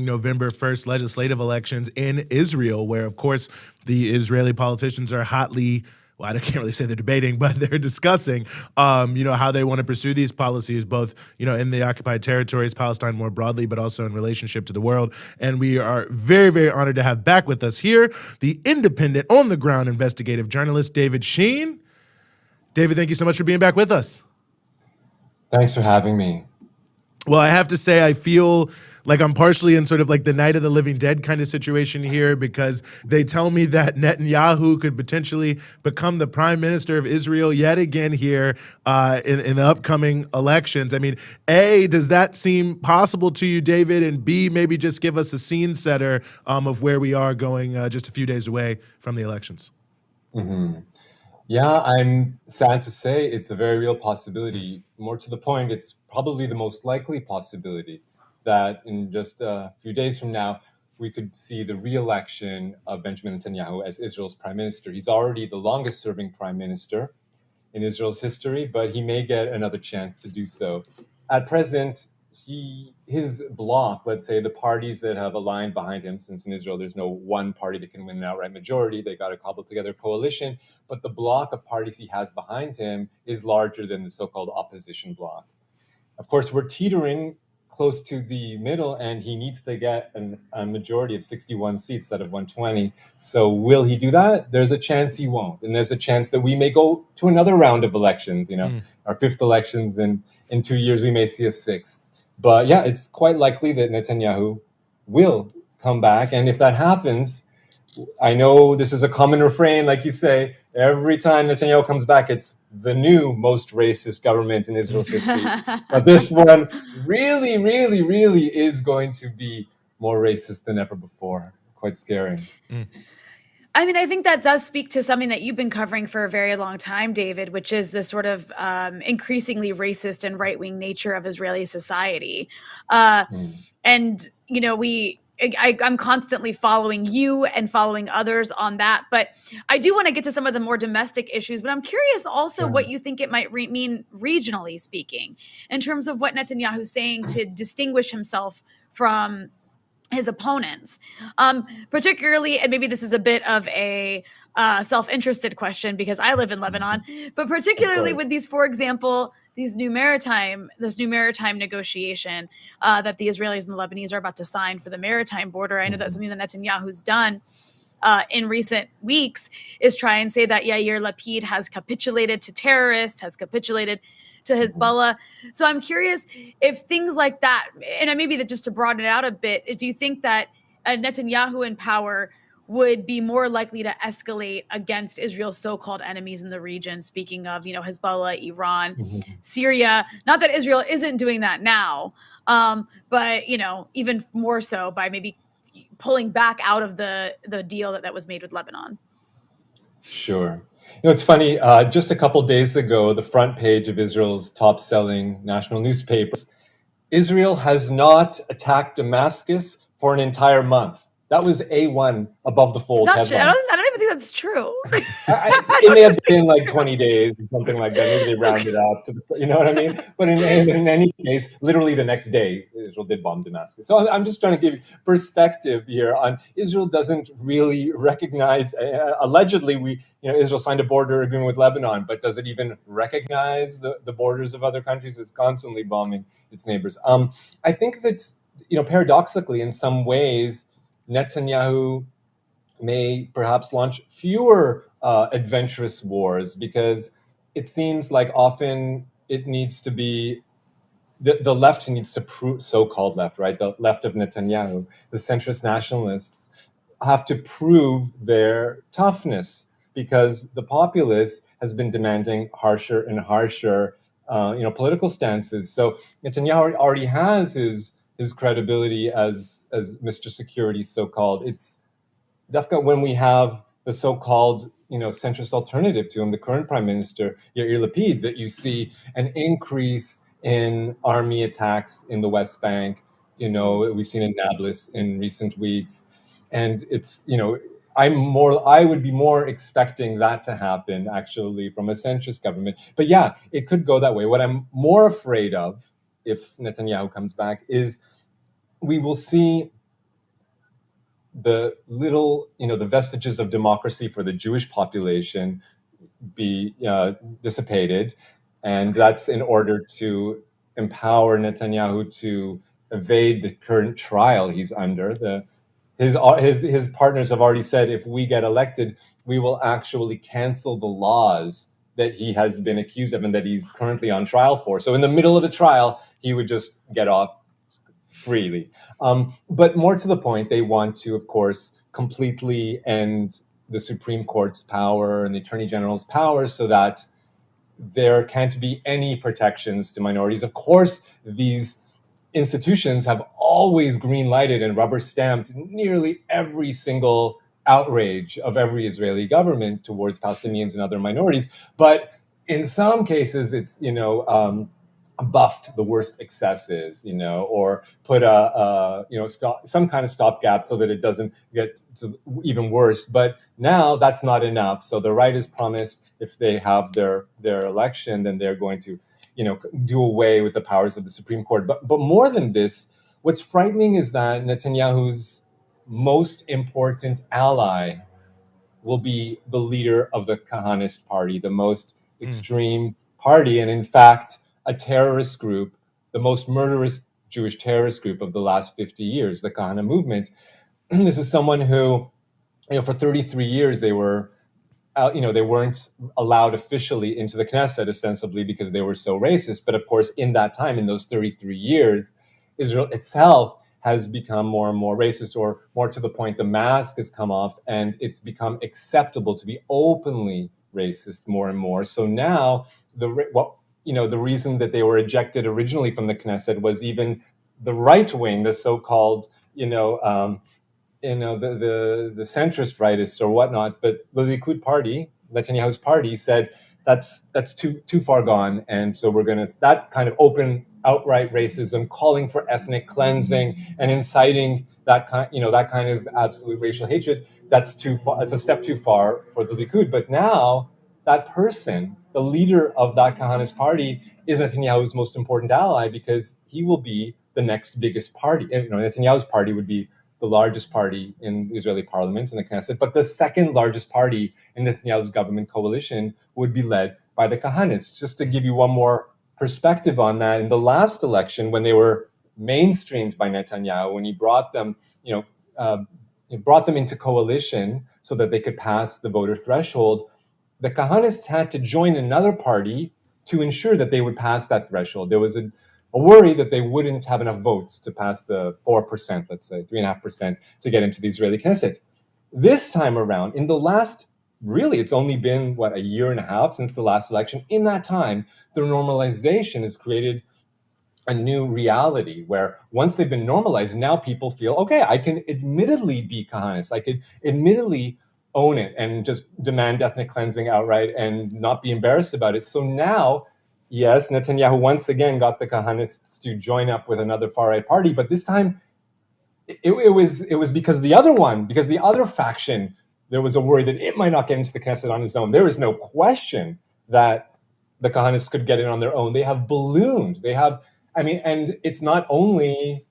November 1st legislative elections in Israel, where, of course, the Israeli politicians are hotly, well, I can't really say they're debating, but they're discussing, how they want to pursue these policies, both, in the occupied territories, Palestine more broadly, but also in relationship to the world. And we are very, very honored to have back with us here the independent, on-the-ground investigative journalist, David Sheen. David, thank you so much for being back with us. Thanks for having me. Well, I have to say, I feel like I'm partially in sort of like the Night of the Living Dead kind of situation here, because they tell me that Netanyahu could potentially become the prime minister of Israel yet again here in the upcoming elections. I mean, A, does that seem possible to you, David? And B, maybe just give us a scene setter of where we are going just a few days away from the elections. Mm-hmm. Yeah, I'm sad to say it's a very real possibility. More to the point, it's probably the most likely possibility that in just a few days from now, we could see the re-election of Benjamin Netanyahu as Israel's prime minister. He's already the longest serving prime minister in Israel's history, but he may get another chance to do so. At present, his bloc, let's say the parties that have aligned behind him, since in Israel there's no one party that can win an outright majority, they got to cobble together a coalition, but the bloc of parties he has behind him is larger than the so-called opposition bloc. Of course, we're teetering close to the middle, and he needs to get a majority of 61 seats out of 120. So will he do that? There's a chance he won't. And there's a chance that we may go to another round of elections, our fifth elections, and in 2 years we may see a sixth. But yeah, it's quite likely that Netanyahu will come back. And if that happens, I know this is a common refrain, like you say, every time Netanyahu comes back, it's the new most racist government in Israel's history. But this one really, really, really is going to be more racist than ever before. Quite scary. I mean, I think that does speak to something that you've been covering for a very long time, David, which is the sort of increasingly racist and right-wing nature of Israeli society. And, I'm constantly following you and following others on that. But I do want to get to some of the more domestic issues. But I'm curious also what you think it might mean regionally speaking, in terms of what Netanyahu's saying to distinguish himself from his opponents, particularly, and maybe this is a bit of a self-interested question because I live in Lebanon, but particularly with these, for example, this new maritime negotiation that the Israelis and the Lebanese are about to sign for the maritime border. I know that's something that Netanyahu's done in recent weeks, is try and say that Yair Lapid has capitulated to terrorists, has capitulated to Hezbollah. So I'm curious if things like that, and maybe that just to broaden it out a bit, if you think that Netanyahu in power would be more likely to escalate against Israel's so-called enemies in the region, speaking of, Hezbollah, Iran, Syria. Not that Israel isn't doing that now, but, even more so by maybe pulling back out of the deal that was made with Lebanon. Sure. It's funny, just a couple days ago, the front page of Israel's top-selling national newspaper, Israel has not attacked Damascus for an entire month. That was A1 above the fold headline. I don't even think that's true. It may have been like 20 days or something like that. Maybe they rounded up to, you know what I mean? But in any case, literally the next day, Israel did bomb Damascus. So I'm just trying to give you perspective here on Israel doesn't really recognize, allegedly, Israel signed a border agreement with Lebanon, but does it even recognize the borders of other countries? It's constantly bombing its neighbors. I think that, paradoxically, in some ways, Netanyahu may perhaps launch fewer adventurous wars, because it seems like often it needs to be the left needs to prove, so-called left, right? The left of Netanyahu, the centrist nationalists have to prove their toughness, because the populace has been demanding harsher and harsher political stances. So Netanyahu already has his credibility as Mr. Security, so-called. It's definitely when we have the so-called centrist alternative to him, the current prime minister Yair Lapid, that you see an increase in army attacks in the West Bank. We've seen in Nablus in recent weeks, and it's I would be more expecting that to happen actually from a centrist government. But yeah, it could go that way. What I'm more afraid of, if Netanyahu comes back, is we will see the little, the vestiges of democracy for the Jewish population be dissipated, and that's in order to empower Netanyahu to evade the current trial he's under. His partners have already said, if we get elected, we will actually cancel the laws that he has been accused of and that he's currently on trial for. So in the middle of the trial, he would just get off freely. But more to the point, they want to, of course, completely end the Supreme Court's power and the Attorney General's power so that there can't be any protections to minorities. Of course, these institutions have always green-lighted and rubber-stamped nearly every single outrage of every Israeli government towards Palestinians and other minorities. But in some cases, it's, buffed the worst excesses, or put some kind of stopgap so that it doesn't get even worse. But now that's not enough. So the right has promised if they have their election, then they're going to, do away with the powers of the Supreme Court. But more than this, what's frightening is that Netanyahu's most important ally will be the leader of the Kahanist party, the most extreme party, and in fact, a terrorist group, the most murderous Jewish terrorist group of the last 50 years, the Kahana movement. This is someone who, for 33 years, they were, they weren't allowed officially into the Knesset, ostensibly because they were so racist. But of course, in that time, in those 33 years, Israel itself has become more and more racist, or more to the point, the mask has come off and it's become acceptable to be openly racist more and more. So now the reason that they were ejected originally from the Knesset was even the right wing, the so-called, the centrist rightists or whatnot, but the Likud party, Netanyahu's party, said that's too far gone, and so we're going to that kind of open, outright racism, calling for ethnic cleansing and inciting that kind of absolute racial hatred. That's too far. It's a step too far for the Likud. But now that person, the leader of that Kahanist party, is Netanyahu's most important ally because he will be the next biggest party. Netanyahu's party would be the largest party in the Israeli parliament, in the Knesset, but the second largest party in Netanyahu's government coalition would be led by the Kahanists. Just to give you one more perspective on that, in the last election, when they were mainstreamed by Netanyahu, when he brought them, brought them into coalition so that they could pass the voter threshold, the Kahanists had to join another party to ensure that they would pass that threshold. There was a worry that they wouldn't have enough votes to pass the 4%, let's say 3.5%, to get into the Israeli Knesset. This time around, in the last, really, it's only been, a year and a half since the last election. In that time, the normalization has created a new reality where once they've been normalized, now people feel, okay, I can admittedly be Kahanist. I could admittedly own it and just demand ethnic cleansing outright and not be embarrassed about it. So now, yes, Netanyahu once again got the Kahanists to join up with another far-right party, but this time it was because the other faction, there was a worry that it might not get into the Knesset on its own. There is no question that the Kahanists could get in on their own. They have ballooned. And it's not only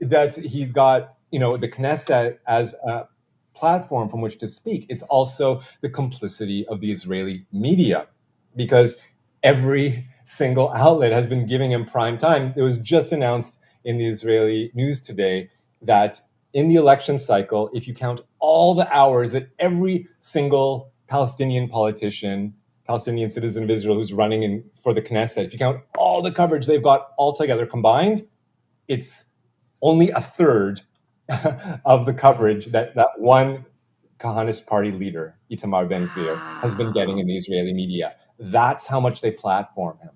that he's got, the Knesset as a platform from which to speak, it's also the complicity of the Israeli media, because every single outlet has been giving him prime time. It was just announced in the Israeli news today that in the election cycle, if you count all the hours that every single Palestinian politician, Palestinian citizen of Israel who's running for the Knesset, if you count all the coverage they've got all together combined, it's only a third of the coverage that one Kahanist party leader, Itamar Ben-Gvir, has been getting in the Israeli media. That's how much they platform him.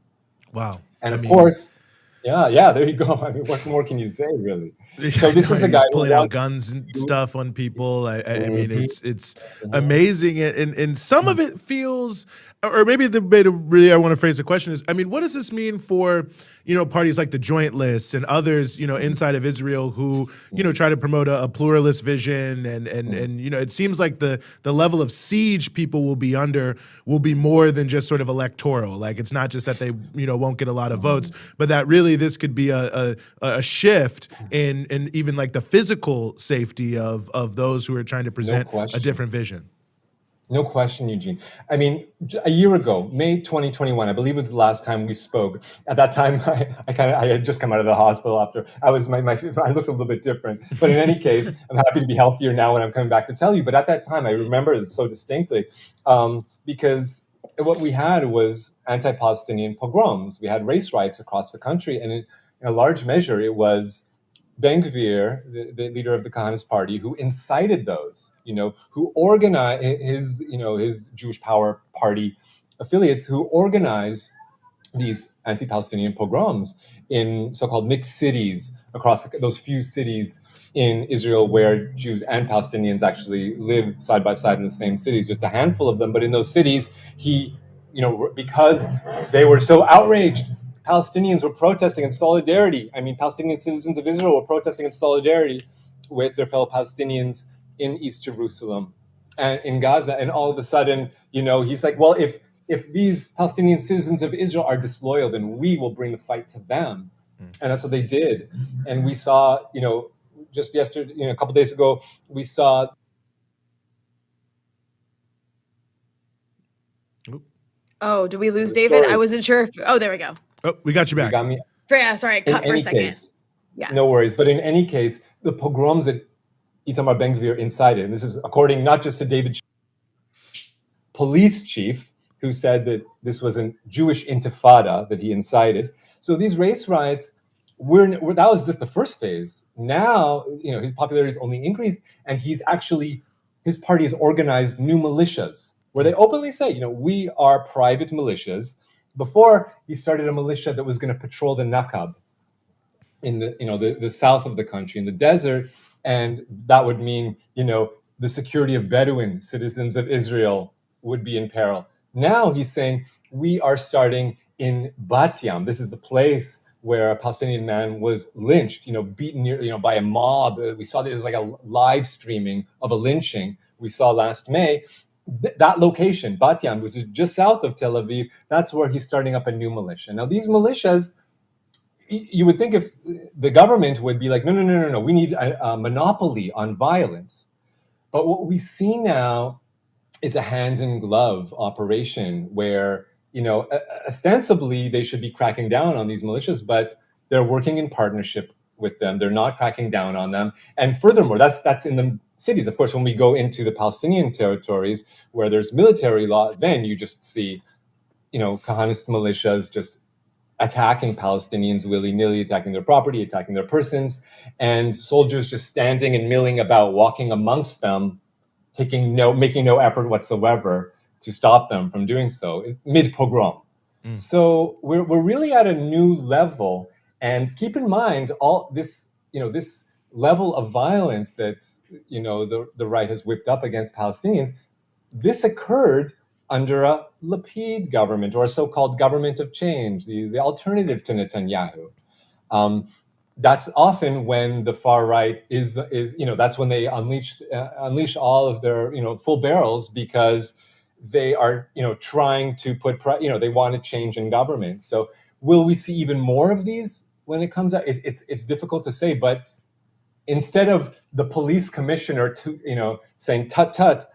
Wow. And of course, there you go. What more can you say, really? So this is a guy pulling out guns and stuff on people. I mean, it's amazing, and some of it feels, or maybe the way to really I want to phrase the question is, what does this mean for parties like the Joint List and others inside of Israel who try to promote a pluralist vision, and it seems like the level of siege people will be under will be more than just sort of electoral. Like, it's not just that they won't get a lot of votes, but that really this could be a shift in and even like the physical safety of those who are trying to present a different vision. No question, Eugene. I mean, a year ago, May 2021, I believe was the last time we spoke. At that time, I had just come out of the hospital after I looked a little bit different. But in any case, I'm happy to be healthier now when I'm coming back to tell you. But at that time, I remember it so distinctly because what we had was anti-Palestinian pogroms. We had race riots across the country, and in a large measure, it was Ben-Gvir, the leader of the Kahanist party, who incited those, who organized his Jewish Power Party affiliates, who organized these anti-Palestinian pogroms in so-called mixed cities across those few cities in Israel where Jews and Palestinians actually live side by side in the same cities, just a handful of them. But in those cities, because they were so outraged, Palestinians were protesting in solidarity. I mean, Palestinian citizens of Israel were protesting in solidarity with their fellow Palestinians in East Jerusalem and in Gaza. And all of a sudden, he's like, well, if these Palestinian citizens of Israel are disloyal, then we will bring the fight to them. And that's what they did. And we saw, just yesterday, a couple of days ago, we saw. Oh, did we lose David? I wasn't sure if. Oh, there we go. Oh, we got you back. You got me. Yeah, sorry, cut for a second. Case, no worries. But in any case, the pogroms that Itamar Ben-Gvir incited, and this is according not just to David, police chief, who said that this was a Jewish intifada that he incited. So these race riots, that was just the first phase. Now, his popularity has only increased, and his party has organized new militias where they openly say, we are private militias. Before, he started a militia that was going to patrol the Nakab in the south of the country, in the desert, and that would mean, the security of Bedouin citizens of Israel would be in peril. Now he's saying, we are starting in Bat Yam. This is the place where a Palestinian man was lynched, beaten by a mob. We saw this like a live streaming of a lynching we saw last May. That location, Bat Yam, which is just south of Tel Aviv, that's where he's starting up a new militia. Now, these militias, you would think if the government would be like, no, we need a monopoly on violence. But what we see now is a hand-in-glove operation where, ostensibly they should be cracking down on these militias, but they're working in partnership with them. They're not cracking down on them. And furthermore, that's in the cities. Of course, when we go into the Palestinian territories where there's military law, then you just see, Kahanist militias just attacking Palestinians willy-nilly, attacking their property, attacking their persons, and soldiers just standing and milling about, walking amongst them, making no effort whatsoever to stop them from doing so mid-pogrom. So we're really at a new level. And keep in mind all this, this level of violence that, the right has whipped up against Palestinians. This occurred under a Lapid government, or a so-called government of change, the alternative to Netanyahu. That's often when the far right is that's when they unleash all of their full barrels, because they are trying to put they want to change in government. So will we see even more of these when it comes out? It's difficult to say, but instead of the police commissioner saying tut tut,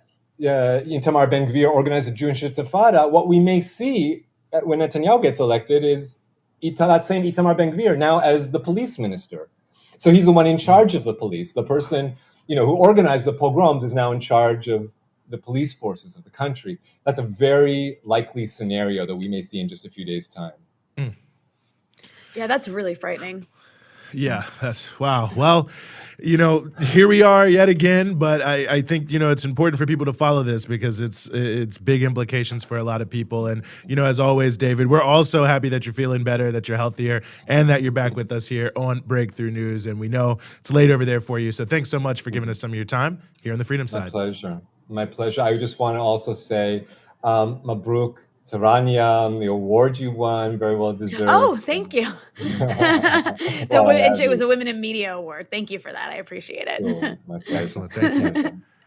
Itamar Ben-Gvir organized a Jewish intifada, what we may see when Netanyahu gets elected is that same Itamar Ben-Gvir now as the police minister. So he's the one in charge of the police. The person who organized the pogroms is now in charge of the police forces of the country. That's a very likely scenario that we may see in just a few days' time. Yeah, that's really frightening. Yeah, that's wow. Well, here we are yet again, but I think, it's important for people to follow this because it's big implications for a lot of people. And, as always, David, we're also happy that you're feeling better, that you're healthier, and that you're back with us here on Breakthrough News. And we know it's late over there for you. So thanks so much for giving us some of your time here on the Freedom Side. My pleasure. I just want to also say, Mabruk, Taranya, the award you won, very well deserved. Oh, thank you. It was a Women in Media Award. Thank you for that. I appreciate it. Cool. My pleasure. Excellent. Thank you.